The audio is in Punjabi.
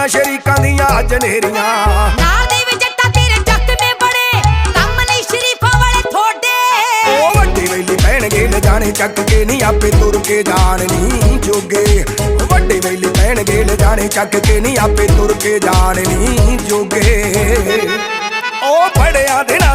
ਦੀਆਂ ਸ਼ਰੀਕਾਂ ਦੀਆਂ ਜਨੇਰੀਆਂ। ਨਾਲ ਦੇ ਵੀ ਜੱਟਾਂ ਤੇਰੇ ਜ਼ਖਮੇ ਬੜੇ ਕੰਮ ਨਹੀਂ ਸ਼ਰੀਫਾਂ ਵਾਲੇ ਥੋੜੇ। ਉਹ ਵੱਡੇ ਵੇਲੇ ਪੈਣਗੇ ਲਿਜਾਣੇ ਚੱਕ ਕੇ ਨੀ ਆਪੇ ਤੁਰ ਕੇ ਜਾਣ ਨੀ ਜੋਗੇ। ਵੱਡੇ ਵੇਲੇ ਪੈਣਗੇ ਲਿਜਾਣੇ ਚੱਕ ਕੇ ਨੀ ਆਪੇ ਤੁਰ ਕੇ ਜਾਣ ਨੀ ਜੋਗੇ। ਉਹ ਫੜਿਆ ਦੇ ਨਾਲ